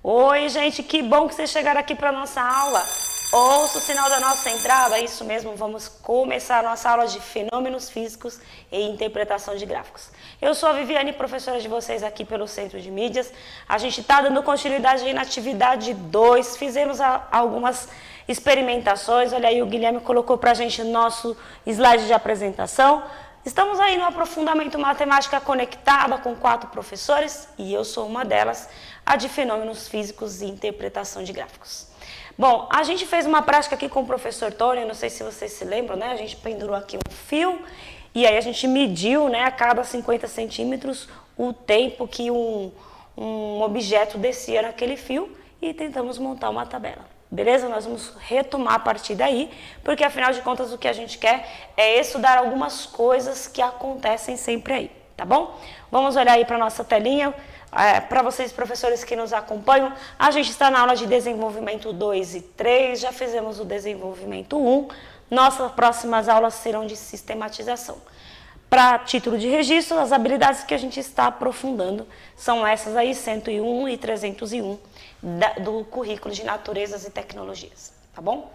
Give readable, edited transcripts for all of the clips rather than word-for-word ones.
Oi, gente, que bom que vocês chegaram aqui para a nossa aula. Ouça o sinal da nossa entrada, isso mesmo, vamos começar a nossa aula de fenômenos físicos e interpretação de gráficos. Eu sou a Viviane, professora de vocês aqui pelo Centro de Mídias. A gente está dando continuidade aí na atividade 2, fizemos algumas experimentações. Olha aí, o Guilherme colocou para a gente o nosso slide de apresentação. Estamos aí no aprofundamento matemática conectada com 4 professores e eu sou uma delas, a de fenômenos físicos e interpretação de gráficos. Bom, a gente fez uma prática aqui com o professor Tony, não sei se vocês se lembram, né? A gente pendurou aqui um fio e aí a gente mediu, né, a cada 50 centímetros o tempo que um objeto descia naquele fio e tentamos montar uma tabela. Beleza? Nós vamos retomar a partir daí, porque afinal de contas o que a gente quer é estudar algumas coisas que acontecem sempre aí, tá bom? Vamos olhar aí para a nossa telinha. Para vocês, professores que nos acompanham, a gente está na aula de desenvolvimento 2 e 3, já fizemos o desenvolvimento 1, nossas próximas aulas serão de sistematização. Para título de registro, as habilidades que a gente está aprofundando são essas aí, 101 e 301, do currículo de naturezas e tecnologias, tá bom?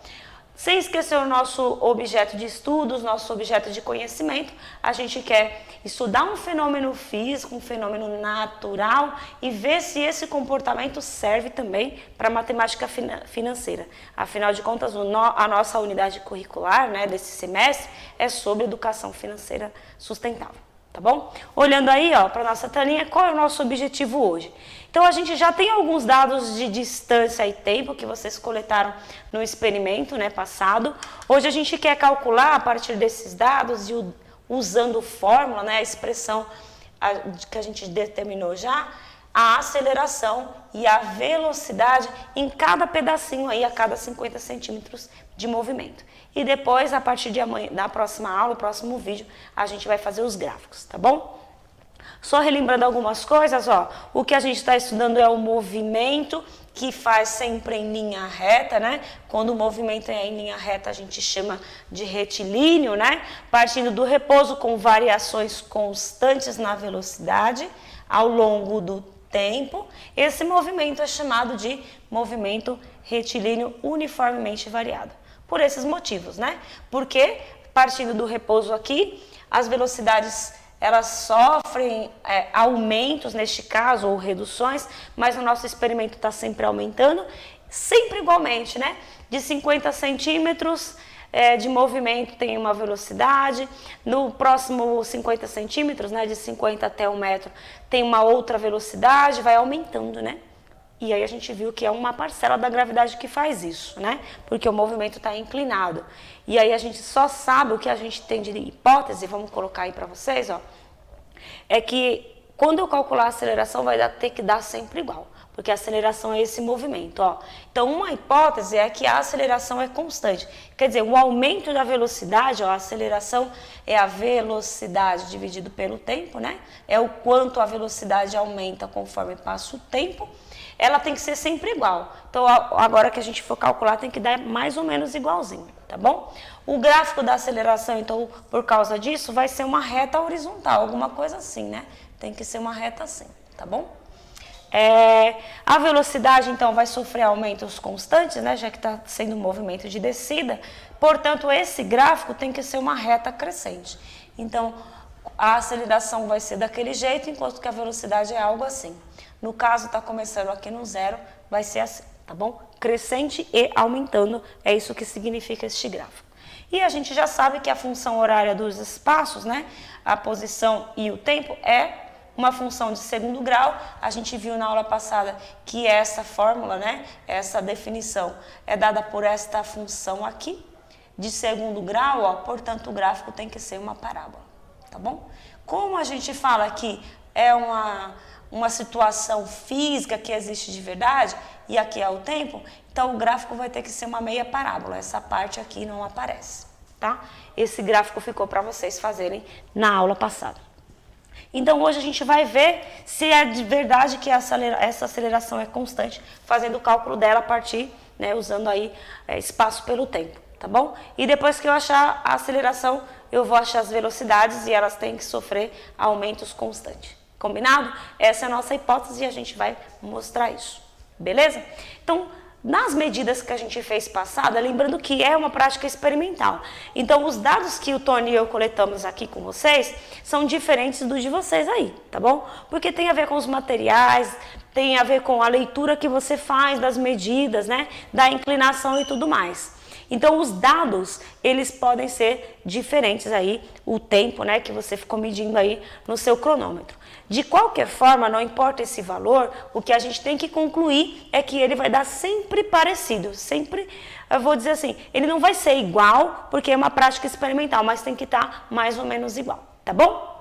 Sem esquecer o nosso objeto de estudos, nosso objeto de conhecimento, a gente quer estudar um fenômeno físico, um fenômeno natural e ver se esse comportamento serve também para matemática financeira. Afinal de contas, a nossa unidade curricular, né, desse semestre é sobre educação financeira sustentável. Tá bom? Olhando aí, ó, para a nossa telinha, qual é o nosso objetivo hoje? Então, a gente já tem alguns dados de distância e tempo que vocês coletaram no experimento, né, passado. Hoje a gente quer calcular, a partir desses dados, e usando fórmula, né, a expressão que a gente determinou já, a aceleração e a velocidade em cada pedacinho aí, a cada 50 centímetros de movimento. E depois, a partir de amanhã, na próxima aula, no próximo vídeo, a gente vai fazer os gráficos, tá bom? Só relembrando algumas coisas, ó, o que a gente está estudando é o movimento que faz sempre em linha reta, né? Quando o movimento é em linha reta, a gente chama de retilíneo, né? Partindo do repouso com variações constantes na velocidade ao longo do tempo. Esse movimento é chamado de movimento retilíneo uniformemente variado. Por esses motivos, né? Porque, partindo do repouso aqui, as velocidades elas sofrem aumentos, neste caso, ou reduções, mas o nosso experimento está sempre aumentando, sempre igualmente, né? De 50 centímetros de movimento tem uma velocidade, no próximo 50 centímetros, né, de 50 até 1 metro, tem uma outra velocidade, vai aumentando, né? E aí a gente viu que é uma parcela da gravidade que faz isso, né? Porque o movimento está inclinado. E aí a gente só sabe o que a gente tem de hipótese, vamos colocar aí para vocês, ó. É que quando eu calcular a aceleração vai ter que dar sempre igual. Porque a aceleração é esse movimento, ó. Então, uma hipótese é que a aceleração é constante. Quer dizer, o aumento da velocidade, ó, a aceleração é a velocidade dividido pelo tempo, né? É o quanto a velocidade aumenta conforme passa o tempo. Ela tem que ser sempre igual. Então, agora que a gente for calcular, tem que dar mais ou menos igualzinho, tá bom? O gráfico da aceleração, então, por causa disso, vai ser uma reta horizontal, alguma coisa assim, né? Tem que ser uma reta assim, tá bom? A velocidade, então, vai sofrer aumentos constantes, né? Já que está sendo um movimento de descida. Portanto, esse gráfico tem que ser uma reta crescente. Então, a aceleração vai ser daquele jeito, enquanto que a velocidade é algo assim. No caso, está começando aqui no zero, vai ser assim, tá bom? Crescente e aumentando, é isso que significa este gráfico. E a gente já sabe que a função horária dos espaços, né, a posição e o tempo, é uma função de segundo grau. A gente viu na aula passada que essa fórmula, né, essa definição, é dada por esta função aqui, de segundo grau, ó, portanto, o gráfico tem que ser uma parábola, tá bom? Como a gente fala que é uma situação física que existe de verdade, e aqui é o tempo, então o gráfico vai ter que ser uma meia parábola, essa parte aqui não aparece, tá? Esse gráfico ficou para vocês fazerem na aula passada. Então hoje a gente vai ver se é de verdade que essa aceleração é constante, fazendo o cálculo dela a partir, né, usando aí espaço pelo tempo, tá bom? E depois que eu achar a aceleração, eu vou achar as velocidades e elas têm que sofrer aumentos constantes. Combinado? Essa é a nossa hipótese e a gente vai mostrar isso. beleza? Então, nas medidas que a gente fez passada, lembrando que é uma prática experimental. Então, os dados que o Tony e eu coletamos aqui com vocês são diferentes dos de vocês aí, tá bom? Porque tem a ver com os materiais, tem a ver com a leitura que você faz das medidas, né? Da inclinação e tudo mais. Então, os dados, eles podem ser diferentes aí, o tempo, né, que você ficou medindo aí no seu cronômetro. De qualquer forma, não importa esse valor, o que a gente tem que concluir é que ele vai dar sempre parecido, sempre, eu vou dizer assim, ele não vai ser igual, porque é uma prática experimental, mas tem que estar mais ou menos igual, tá bom?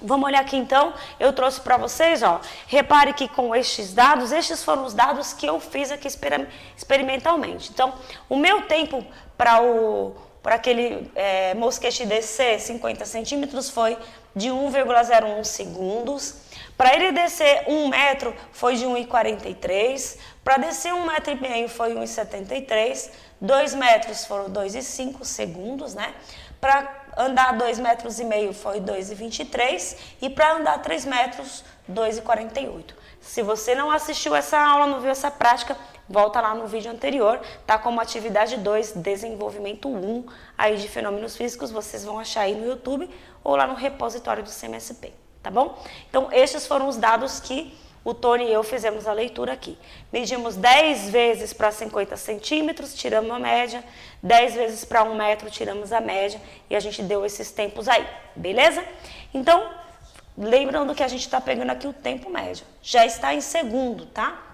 Vamos olhar aqui então, eu trouxe para vocês, ó, repare que com estes dados, estes foram os dados que eu fiz aqui experimentalmente. Então, o meu tempo para aquele mosquete descer 50 centímetros foi de 1,01 segundos. Para ele descer 1 metro foi de 1,43. Para descer 1,5 metro foi 1,73. 2 metros foram 2,5 segundos, né? Para andar 2,5 metros foi 2,23 e para andar 3 metros, 2,48. Se você não assistiu essa aula, não viu essa prática, volta lá no vídeo anterior, tá como atividade 2, desenvolvimento 1, aí de fenômenos físicos, vocês vão achar aí no YouTube ou lá no repositório do CMSP, tá bom? Então, estes foram os dados que o Tony e eu fizemos a leitura aqui. Medimos 10 vezes para 50 centímetros, tiramos a média, 10 vezes para 1 metro, tiramos a média, e a gente deu esses tempos aí, beleza? Então, lembrando que a gente está pegando aqui o tempo médio, já está em segundo, tá?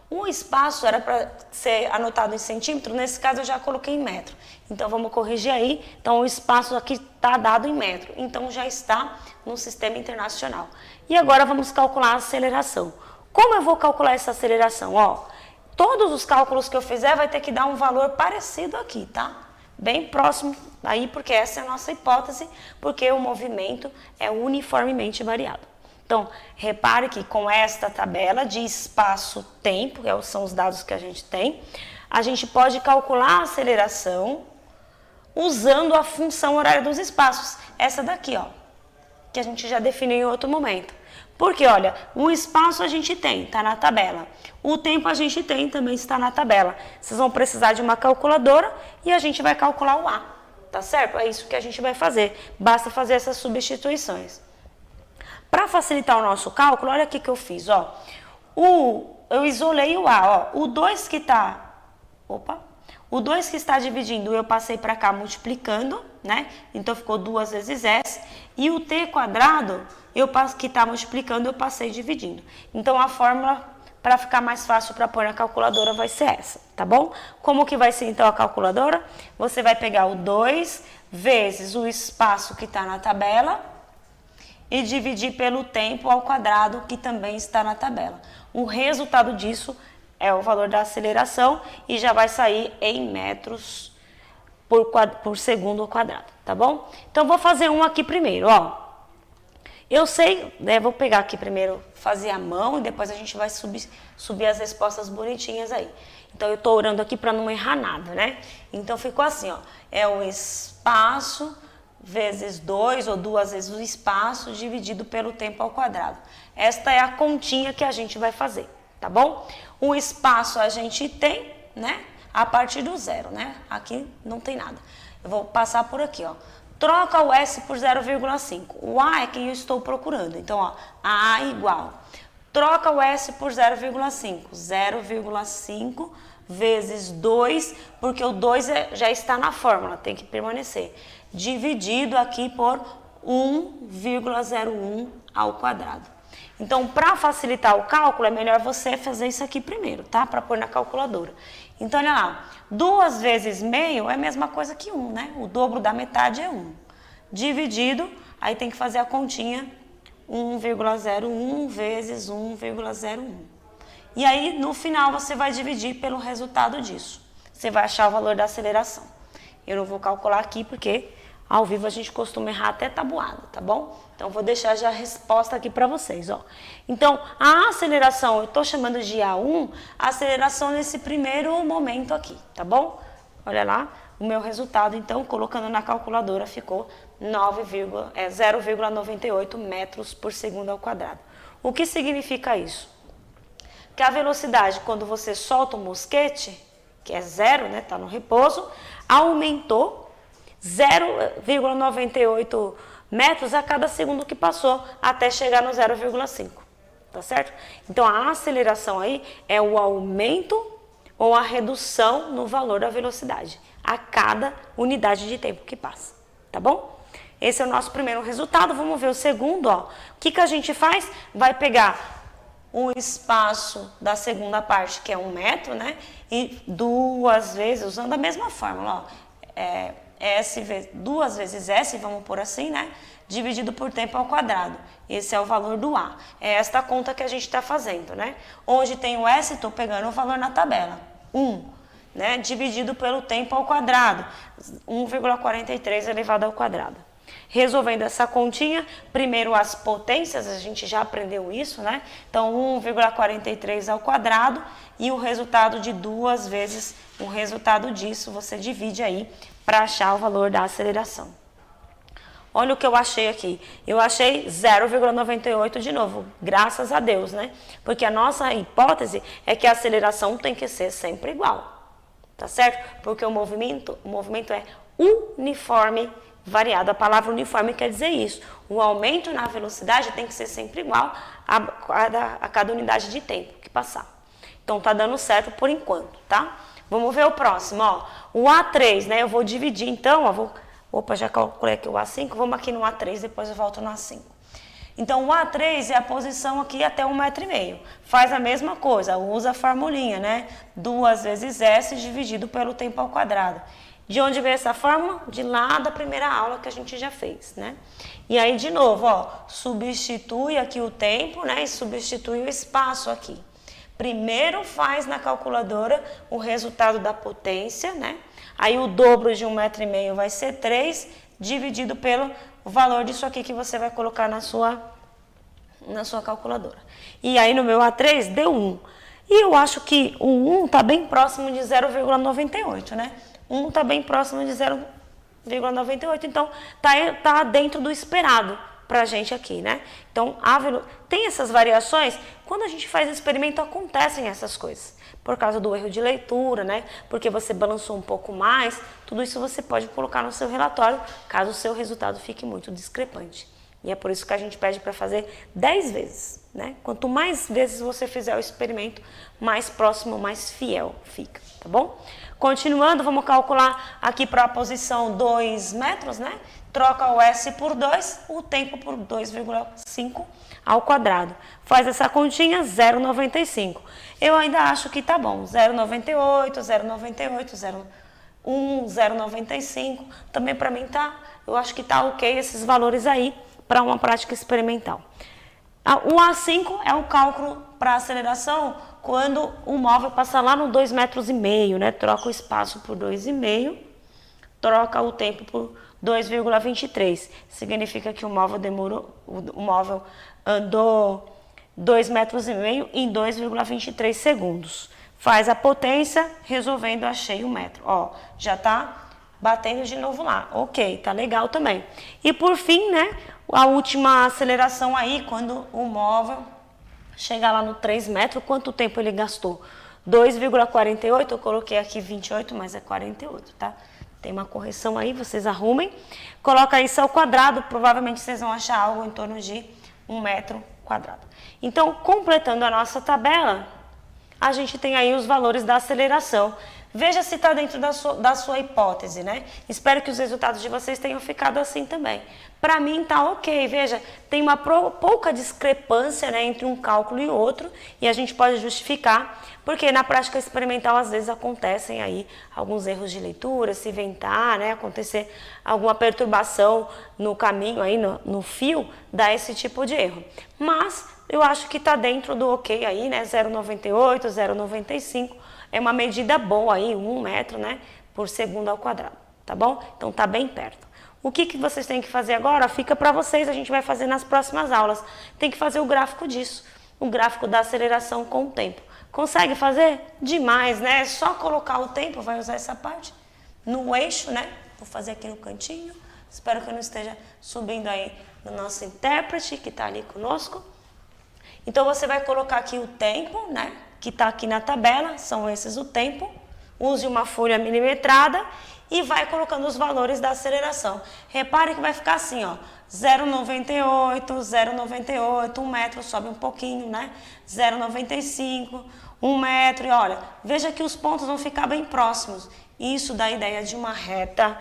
O espaço era para ser anotado em centímetro, nesse caso eu já coloquei em metro. Então, vamos corrigir aí. Então, o espaço aqui está dado em metro, então já está no sistema internacional. E agora vamos calcular a aceleração. Como eu vou calcular essa aceleração? Ó, todos os cálculos que eu fizer vai ter que dar um valor parecido aqui, tá? Bem próximo aí, porque essa é a nossa hipótese, porque o movimento é uniformemente variado. Então, repare que com esta tabela de espaço-tempo, que são os dados que a gente tem, a gente pode calcular a aceleração usando a função horária dos espaços. Essa daqui, ó, que a gente já definiu em outro momento. Porque, olha, o espaço a gente tem, está na tabela. O tempo a gente tem, também está na tabela. Vocês vão precisar de uma calculadora e a gente vai calcular o A, tá certo? É isso que a gente vai fazer. Basta fazer essas substituições. Para facilitar o nosso cálculo, olha aqui que eu fiz, ó. Eu isolei o A, ó. O 2 que está... Opa! O 2 que está dividindo, eu passei para cá multiplicando, né? Então, ficou 2 vezes S. E o T quadrado, que está multiplicando, eu passei dividindo. Então, a fórmula, para ficar mais fácil para pôr na calculadora, vai ser essa, tá bom? Como que vai ser, então, a calculadora? Você vai pegar o 2 vezes o espaço que está na tabela e dividir pelo tempo ao quadrado, que também está na tabela. O resultado disso é o valor da aceleração e já vai sair em metros por segundo ao quadrado, tá bom? Então, vou fazer um aqui primeiro, ó. Eu sei, né, vou pegar aqui primeiro, fazer a mão e depois a gente vai subir as respostas bonitinhas aí. Então, eu estou orando aqui para não errar nada, né? Então, ficou assim, ó. É o espaço vezes 2 ou 2 vezes o espaço dividido pelo tempo ao quadrado. Esta é a continha que a gente vai fazer, tá bom? O espaço a gente tem, né? A partir do zero, né? Aqui não tem nada. Eu vou passar por aqui, ó. Troca o S por 0,5. O A é quem eu estou procurando. Então, ó, A igual. Troca o S por 0,5. 0,5 vezes 2, porque o 2 já está na fórmula, tem que permanecer. Dividido aqui por 1,01 ao quadrado. Então, para facilitar o cálculo, é melhor você fazer isso aqui primeiro, tá? Para pôr na calculadora. Então, olha lá. 2 vezes meio é a mesma coisa que 1, né? O dobro da metade é 1. Dividido, aí tem que fazer a continha 1,01 vezes 1,01. E aí, no final, você vai dividir pelo resultado disso. Você vai achar o valor da aceleração. Eu não vou calcular aqui porque ao vivo a gente costuma errar até tabuada, tá bom? Então, vou deixar já a resposta aqui para vocês, ó. Então, a aceleração, eu estou chamando de A1, a aceleração nesse primeiro momento aqui, tá bom? Olha lá, o meu resultado, então, colocando na calculadora, ficou 0,98 metros por segundo ao quadrado. O que significa isso? que a velocidade, quando você solta o mosquete, que é zero, né, tá no repouso, aumentou 0,98 metros a cada segundo que passou, até chegar no 0,5, tá certo? Então, a aceleração aí é o aumento ou a redução no valor da velocidade a cada unidade de tempo que passa, tá bom? Esse é o nosso primeiro resultado. Vamos ver o segundo, ó. O que a gente faz? Vai pegar o espaço da segunda parte, que é 1 metro, né? E duas vezes, usando a mesma fórmula, ó. Duas vezes S, vamos por assim, né? Dividido por tempo ao quadrado. Esse é o valor do A. É esta conta que a gente está fazendo, né? Onde tem o S, estou pegando o valor na tabela. 1, né? Dividido pelo tempo ao quadrado. 1,43 elevado ao quadrado. Resolvendo essa continha, primeiro as potências, a gente já aprendeu isso, né? Então, 1,43 ao quadrado e o resultado de duas vezes o resultado disso, você divide aí para achar o valor da aceleração. Olha o que eu achei aqui. Eu achei 0,98 de novo, graças a Deus, né? Porque a nossa hipótese é que a aceleração tem que ser sempre igual, tá certo? Porque o movimento é uniforme variado. A palavra uniforme quer dizer isso. O aumento na velocidade tem que ser sempre igual a cada unidade de tempo que passar. Então, tá dando certo por enquanto, tá? Vamos ver o próximo, ó. O A3, né? Eu vou dividir, então, ó. Opa, já calculei aqui o A5. Vamos aqui no A3, depois eu volto no A5. Então, o A3 é a posição aqui até 1,5 metro. Faz a mesma coisa, usa a formulinha, né? 2 vezes S dividido pelo tempo ao quadrado. De onde veio essa fórmula? De lá da primeira aula que a gente já fez, né? E aí, de novo, ó, substitui aqui o tempo, né? E substitui o espaço aqui. Primeiro faz na calculadora o resultado da potência, né? Aí o dobro de 1,5 metro vai ser 3, dividido pelo valor disso aqui que você vai colocar na sua calculadora. E aí no meu A3 deu 1. E eu acho que o 1 está bem próximo de 0,98, né? 1 está bem próximo de 0,98, então tá dentro do esperado pra gente aqui, né? Então, tem essas variações, quando a gente faz experimento acontecem essas coisas. Por causa do erro de leitura, né? Porque você balançou um pouco mais, tudo isso você pode colocar no seu relatório, caso o seu resultado fique muito discrepante. E é por isso que a gente pede para fazer 10 vezes, né? Quanto mais vezes você fizer o experimento, mais próximo, mais fiel fica, tá bom? Continuando, vamos calcular aqui para a posição 2 metros, né? Troca o S por 2, o tempo por 2,5 ao quadrado. Faz essa continha, 0,95. Eu ainda acho que tá bom, 0,98, 0,98, 0,1, 0,95. Também para mim eu acho que tá ok esses valores aí para uma prática experimental. O A5 é o cálculo para aceleração quando o móvel passa lá no 2,5 metros, né? Troca o espaço por 2,5, troca o tempo por 2,23. Significa que o móvel andou 2,5 metros em 2,23 segundos. Faz a potência, resolvendo, achei 1 metro. Ó, já tá batendo de novo lá. Ok, tá legal também. E por fim, né, a última aceleração aí, quando o móvel chegar lá no 3 metros, quanto tempo ele gastou? 2,48, eu coloquei aqui 28, mas é 48, tá? Tem uma correção aí, vocês arrumem. Coloca isso ao quadrado, provavelmente vocês vão achar algo em torno de 1 metro quadrado. Então, completando a nossa tabela, a gente tem aí os valores da aceleração. Veja se está dentro da sua hipótese, né? Espero que os resultados de vocês tenham ficado assim também. Para mim tá ok, veja, tem uma pouca discrepância, né, entre um cálculo e outro, e a gente pode justificar, porque na prática experimental às vezes acontecem aí alguns erros de leitura, se ventar, né, acontecer alguma perturbação no caminho, aí no fio, dá esse tipo de erro. Mas eu acho que está dentro do ok aí, né, 0,98, 0,95, é uma medida boa aí, 1 metro, né, por segundo ao quadrado, tá bom? Então tá bem perto. O que vocês têm que fazer agora? Fica para vocês, a gente vai fazer nas próximas aulas. Tem que fazer o gráfico disso, o gráfico da aceleração com o tempo. Consegue fazer? Demais, né? É só colocar o tempo, vai usar essa parte, no eixo, né? Vou fazer aqui no cantinho. Espero que eu não esteja subindo aí no nosso intérprete que está ali conosco. Então, você vai colocar aqui o tempo, né? Que está aqui na tabela, são esses o tempo. Use uma folha milimetrada e vai colocando os valores da aceleração. Repare que vai ficar assim, ó, 0,98, 0,98, 1 metro, sobe um pouquinho, né? 0,95, 1 metro, e olha, veja que os pontos vão ficar bem próximos. Isso dá a ideia de uma reta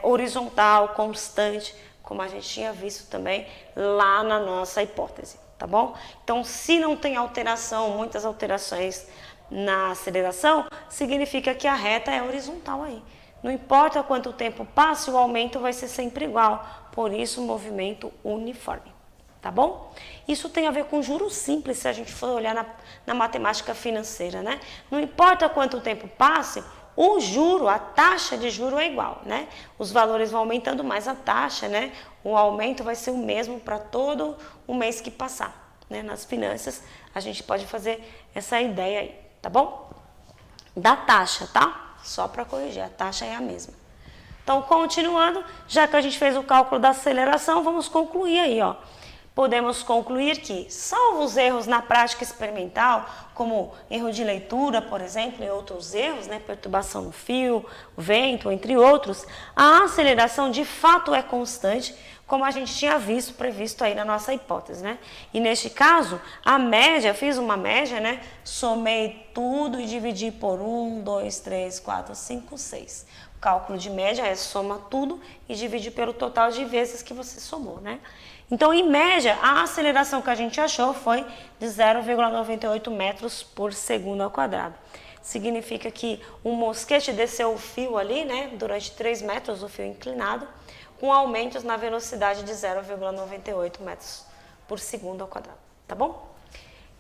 horizontal, constante, como a gente tinha visto também lá na nossa hipótese, tá bom? Então, se não tem alteração, muitas alterações na aceleração, significa que a reta é horizontal aí. Não importa quanto tempo passe, o aumento vai ser sempre igual, por isso o movimento uniforme, tá bom? Isso tem a ver com juros simples, se a gente for olhar na matemática financeira, né? Não importa quanto tempo passe, o juro, a taxa de juro é igual, né? Os valores vão aumentando, mas a taxa, né? O aumento vai ser o mesmo para todo o mês que passar, né? Nas finanças, a gente pode fazer essa ideia aí, tá bom? Da taxa, tá? Só para corrigir, a taxa é a mesma. Então, continuando, já que a gente fez o cálculo da aceleração, vamos concluir aí, ó. Podemos concluir que, salvo os erros na prática experimental, como erro de leitura, por exemplo, e outros erros, né, perturbação no fio, vento, entre outros, a aceleração de fato é constante, como a gente tinha previsto aí na nossa hipótese, né? E neste caso, a média, fiz uma média, né? Somei tudo e dividi por 1, 2, 3, 4, 5, 6. O cálculo de média é soma tudo e divide pelo total de vezes que você somou, né? Então, em média, a aceleração que a gente achou foi de 0,98 metros por segundo ao quadrado. Significa que o mosquete desceu o fio ali, né, durante 3 metros, o fio inclinado, com aumentos na velocidade de 0,98 metros por segundo ao quadrado, tá bom?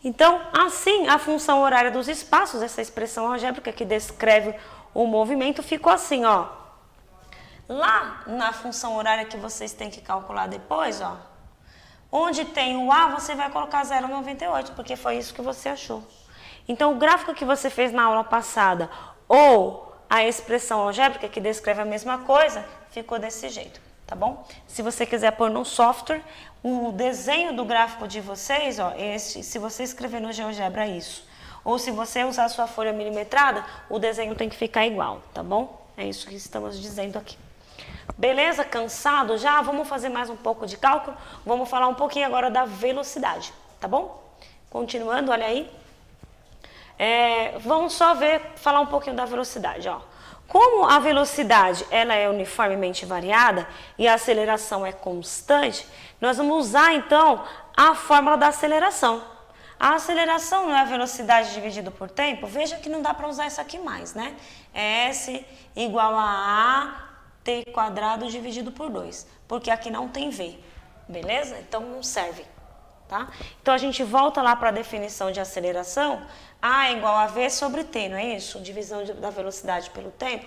Então, assim, a função horária dos espaços, essa expressão algébrica que descreve o movimento, ficou assim, ó. Lá na função horária que vocês têm que calcular depois, ó, onde tem o A, você vai colocar 0,98, porque foi isso que você achou. Então, o gráfico que você fez na aula passada, ou a expressão algébrica, que descreve a mesma coisa, ficou desse jeito, tá bom? Se você quiser pôr no software, o desenho do gráfico de vocês, ó, se você escrever no GeoGebra isso, ou se você usar a sua folha milimetrada, o desenho tem que ficar igual, tá bom? É isso que estamos dizendo aqui. Beleza? Cansado já? Vamos fazer mais um pouco de cálculo? Vamos falar um pouquinho agora da velocidade, tá bom? Continuando, olha aí. Vamos só falar um pouquinho da velocidade, ó. Como a velocidade ela é uniformemente variada e a aceleração é constante, nós vamos usar então a fórmula da aceleração. A aceleração não é a velocidade dividido por tempo? Veja que não dá para usar isso aqui mais, né? S igual a t quadrado dividido por 2, porque aqui não tem v, beleza? Então não serve, tá? Então a gente volta lá para a definição de aceleração, a é igual a v sobre t, não é isso? Divisão da velocidade pelo tempo.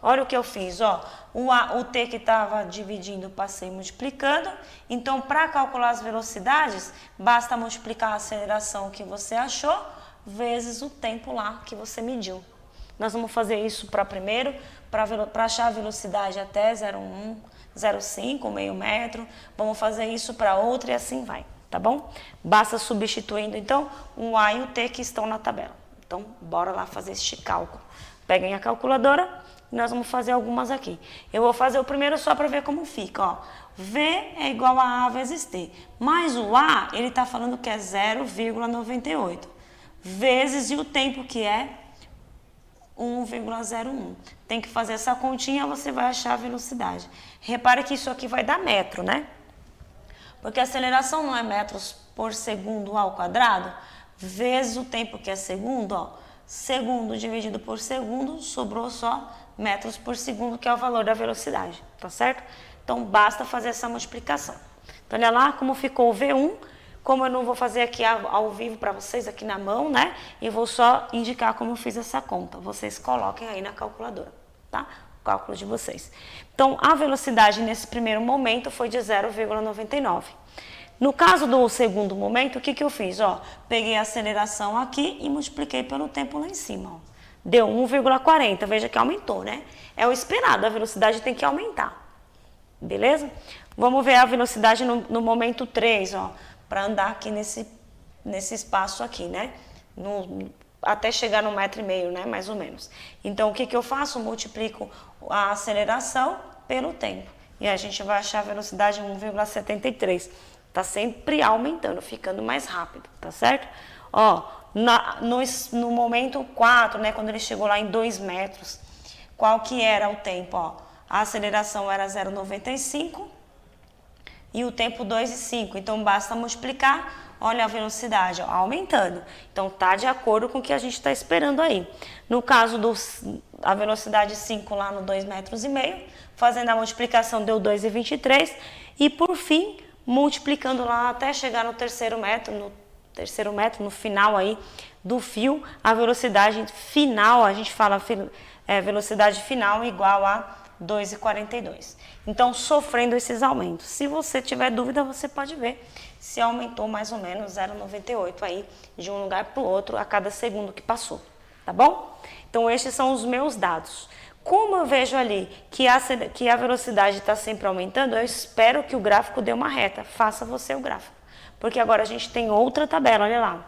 Olha o que eu fiz, ó, o t que estava dividindo, passei multiplicando, então para calcular as velocidades, basta multiplicar a aceleração que você achou, vezes o tempo lá que você mediu. Nós vamos fazer isso para primeiro, para achar a velocidade até 0,1, 0,5, meio metro. Vamos fazer isso para outra e assim vai, tá bom? Basta substituindo, então, o A e o T que estão na tabela. Então, bora lá fazer este cálculo. Peguem a calculadora e nós vamos fazer algumas aqui. Eu vou fazer o primeiro só para ver como fica, ó. V é igual a A vezes T. Mas o A, ele está falando que é 0,98. Vezes e o tempo que é 1,01. Tem que fazer essa continha, você vai achar a velocidade. Repare que isso aqui vai dar metro, né? Porque a aceleração não é metros por segundo ao quadrado, vezes o tempo que é segundo, ó. Segundo dividido por segundo, sobrou só metros por segundo, que é o valor da velocidade, tá certo? Então, basta fazer essa multiplicação. Então, olha lá como ficou o V1. Como eu não vou fazer aqui ao vivo para vocês, aqui na mão, né? E vou só indicar como eu fiz essa conta. Vocês coloquem aí na calculadora, tá? O cálculo de vocês. Então, a velocidade nesse primeiro momento foi de 0,99. No caso do segundo momento, o que eu fiz? Ó, peguei a aceleração aqui e multipliquei pelo tempo lá em cima. Ó. Deu 1,40. Veja que aumentou, né? É o esperado, a velocidade tem que aumentar. Beleza? Vamos ver a velocidade no momento 3, ó. Para andar aqui nesse espaço aqui, né? até chegar no 1,5 m, né, mais ou menos. Então, o que eu faço? Multiplico a aceleração pelo tempo. E a gente vai achar a velocidade 1,73. Tá sempre aumentando, ficando mais rápido, tá certo? Ó, no momento 4, né, quando ele chegou lá em 2 metros, qual que era o tempo? Ó, a aceleração era 0,95 e o tempo 2,5. Então, basta multiplicar. Olha a velocidade, ó, aumentando. Então, tá de acordo com o que a gente está esperando aí. No caso a velocidade 5 lá no 2,5 metros, fazendo a multiplicação deu 2,23. E, por fim, multiplicando lá até chegar no terceiro metro, no final aí do fio, a velocidade final, a gente fala velocidade final igual a 2,42. Então, sofrendo esses aumentos. Se você tiver dúvida, você pode ver se aumentou mais ou menos 0,98 aí de um lugar para o outro a cada segundo que passou, tá bom? Então, estes são os meus dados. Como eu vejo ali que a velocidade está sempre aumentando, eu espero que o gráfico dê uma reta. Faça você o gráfico. Porque agora a gente tem outra tabela, olha lá.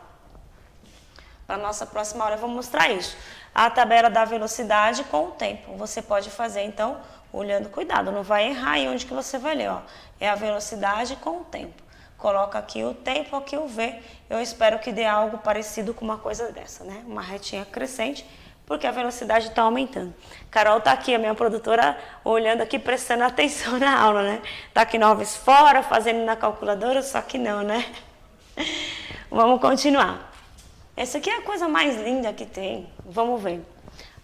Para a nossa próxima aula eu vou mostrar isso. A tabela da velocidade com o tempo. Você pode fazer, então, olhando, cuidado, não vai errar aí onde que você vai ler, ó. É a velocidade com o tempo. Coloca aqui o tempo, aqui o V. Eu espero que dê algo parecido com uma coisa dessa, né? Uma retinha crescente, porque a velocidade está aumentando. Carol está aqui, a minha produtora, olhando aqui, prestando atenção na aula, né? Está aqui Noves fora, fazendo na calculadora, só que não, né? Vamos continuar. Essa aqui é a coisa mais linda que tem. Vamos ver.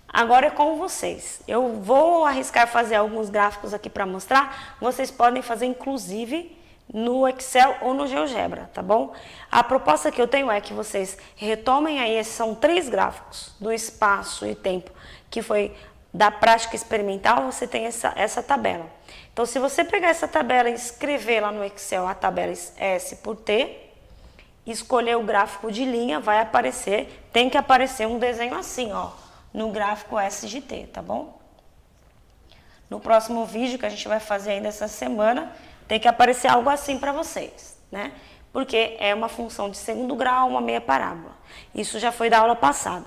Agora é com vocês. Eu vou arriscar fazer alguns gráficos aqui para mostrar. Vocês podem fazer, inclusive, no Excel ou no GeoGebra, tá bom? A proposta que eu tenho é que vocês retomem aí, esses são 3 gráficos do espaço e tempo, que foi da prática experimental, você tem essa tabela. Então, se você pegar essa tabela e escrever lá no Excel a tabela S por T, escolher o gráfico de linha, vai aparecer, tem que aparecer um desenho assim, ó, no gráfico S de T, tá bom? No próximo vídeo que a gente vai fazer ainda essa semana, tem que aparecer algo assim para vocês, né? Porque é uma função de segundo grau, uma meia parábola. Isso já foi da aula passada.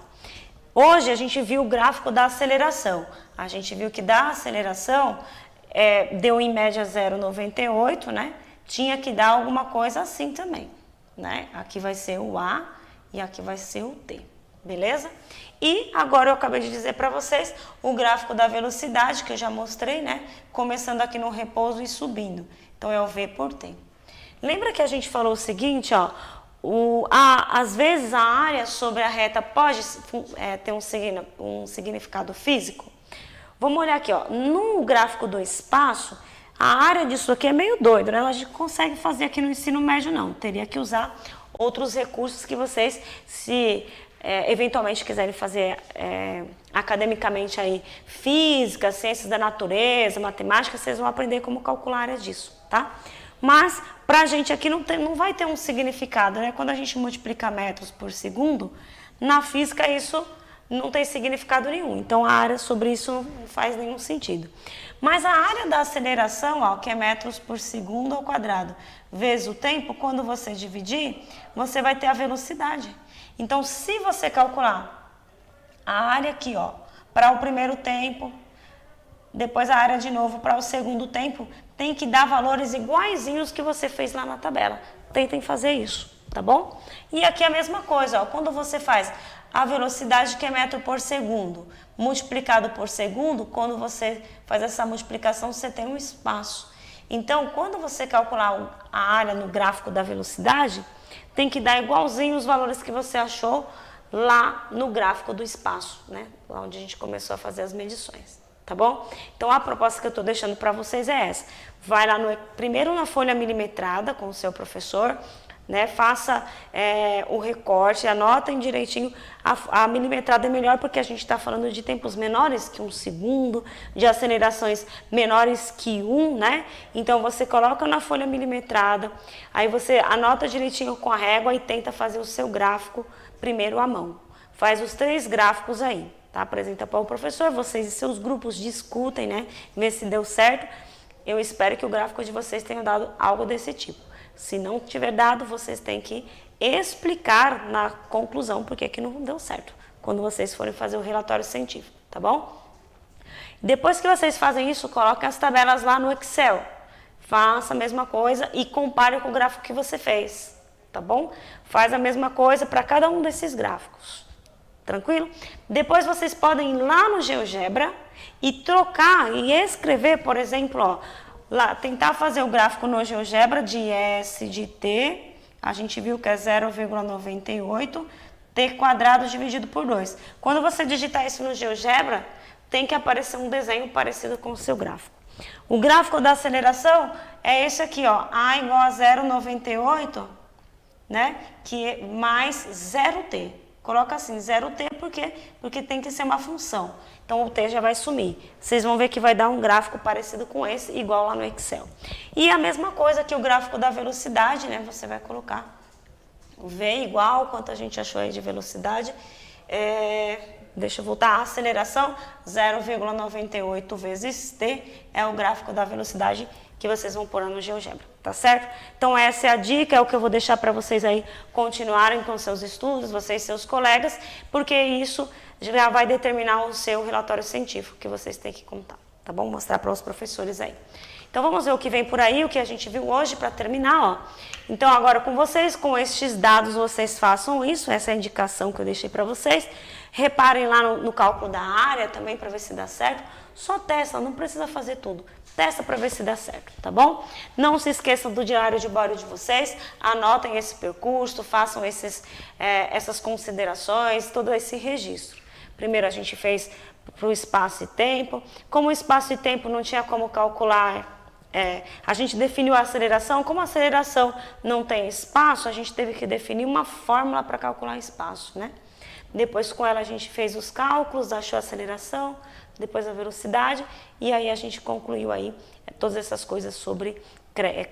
Hoje a gente viu o gráfico da aceleração. A gente viu que da aceleração deu em média 0,98, né? Tinha que dar alguma coisa assim também, né? Aqui vai ser o A e aqui vai ser o T, beleza? E agora eu acabei de dizer para vocês o gráfico da velocidade, que eu já mostrei, né? Começando aqui no repouso e subindo. Então, é o V por T. Lembra que a gente falou o seguinte, ó, às vezes a área sobre a reta pode ter um significado físico? Vamos olhar aqui, ó, no gráfico do espaço, a área disso aqui é meio doido, né? A gente consegue fazer aqui no ensino médio, não. Teria que usar outros recursos que vocês, se eventualmente quiserem fazer academicamente aí, física, ciências da natureza, matemática, vocês vão aprender como calcular a área disso, tá? Mas, pra gente aqui não vai ter um significado, né? Quando a gente multiplica metros por segundo, na física isso não tem significado nenhum. Então, a área sobre isso não faz nenhum sentido. Mas a área da aceleração, ó, que é metros por segundo ao quadrado, vezes o tempo, quando você dividir, você vai ter a velocidade. Então, se você calcular a área aqui, ó, para o primeiro tempo, depois a área de novo para o segundo tempo, tem que dar valores iguaizinhos que você fez lá na tabela. Tentem fazer isso, tá bom? E aqui a mesma coisa, ó, quando você faz a velocidade, que é metro por segundo, multiplicado por segundo, quando você faz essa multiplicação, você tem um espaço. Então, quando você calcular a área no gráfico da velocidade, tem que dar igualzinho os valores que você achou lá no gráfico do espaço, né? Lá onde a gente começou a fazer as medições, tá bom? Então, a proposta que eu estou deixando para vocês é essa. Vai lá primeiro na folha milimetrada com o seu professor, né? Faça o recorte, anotem direitinho. A milimetrada é melhor porque a gente está falando de tempos menores que 1 segundo, de acelerações menores que 1, né? Então, você coloca na folha milimetrada, aí você anota direitinho com a régua e tenta fazer o seu gráfico primeiro à mão. Faz os 3 gráficos aí, tá? Apresenta para o professor, vocês e seus grupos discutem, né? Vê se deu certo. Eu espero que o gráfico de vocês tenha dado algo desse tipo. Se não tiver dado, vocês têm que explicar na conclusão porque que não deu certo, quando vocês forem fazer o relatório científico, tá bom? Depois que vocês fazem isso, coloquem as tabelas lá no Excel. Faça a mesma coisa e compare com o gráfico que você fez, tá bom? Faz a mesma coisa para cada um desses gráficos, tranquilo? Depois vocês podem ir lá no GeoGebra e trocar e escrever, por exemplo, ó, lá, tentar fazer o gráfico no GeoGebra de S de T, a gente viu que é 0,98, T quadrado dividido por 2. Quando você digitar isso no GeoGebra, tem que aparecer um desenho parecido com o seu gráfico. O gráfico da aceleração é esse aqui, ó, A igual a 0,98, né, que é mais 0t. Coloca assim, 0t porque tem que ser uma função. Então o t já vai sumir. Vocês vão ver que vai dar um gráfico parecido com esse, igual lá no Excel. E a mesma coisa que o gráfico da velocidade, né, você vai colocar o v igual, quanto a gente achou aí de velocidade, deixa eu voltar, a aceleração, 0,98 vezes t é o gráfico da velocidade que vocês vão pôr no GeoGebra, tá certo? Então essa é a dica, é o que eu vou deixar para vocês aí continuarem com seus estudos, vocês e seus colegas, porque isso já vai determinar o seu relatório científico que vocês têm que contar, tá bom? Mostrar para os professores aí. Então vamos ver o que vem por aí, o que a gente viu hoje para terminar, ó. Então agora com vocês, com estes dados, vocês façam isso, essa é a indicação que eu deixei para vocês. Reparem lá no cálculo da área também para ver se dá certo. Só testa, não precisa fazer tudo. Testa para ver se dá certo, tá bom? Não se esqueçam do diário de bordo de vocês, anotem esse percurso, façam essas considerações, todo esse registro. Primeiro a gente fez para o espaço e tempo. Como o espaço e tempo não tinha como calcular, a gente definiu a aceleração. Como a aceleração não tem espaço, a gente teve que definir uma fórmula para calcular espaço, né? Depois com ela a gente fez os cálculos, achou a aceleração, depois a velocidade, e aí a gente concluiu aí todas essas coisas sobre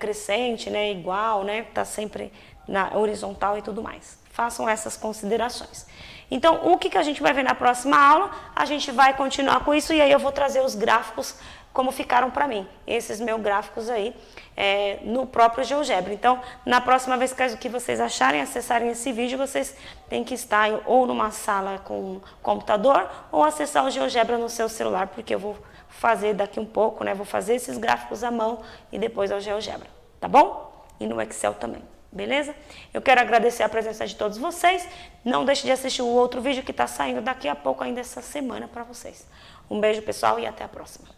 crescente, né, igual, né, tá sempre na horizontal e tudo mais. Façam essas considerações. Então, o que a gente vai ver na próxima aula? A gente vai continuar com isso e aí eu vou trazer os gráficos como ficaram para mim, esses meus gráficos aí, no próprio GeoGebra. Então, na próxima vez que vocês acharem, acessarem esse vídeo, vocês têm que estar ou numa sala com computador ou acessar o GeoGebra no seu celular, porque eu vou fazer daqui um pouco, né? Vou fazer esses gráficos à mão e depois ao GeoGebra, tá bom? E no Excel também, beleza? Eu quero agradecer a presença de todos vocês. Não deixe de assistir o outro vídeo que está saindo daqui a pouco, ainda essa semana, para vocês. Um beijo, pessoal, e até a próxima.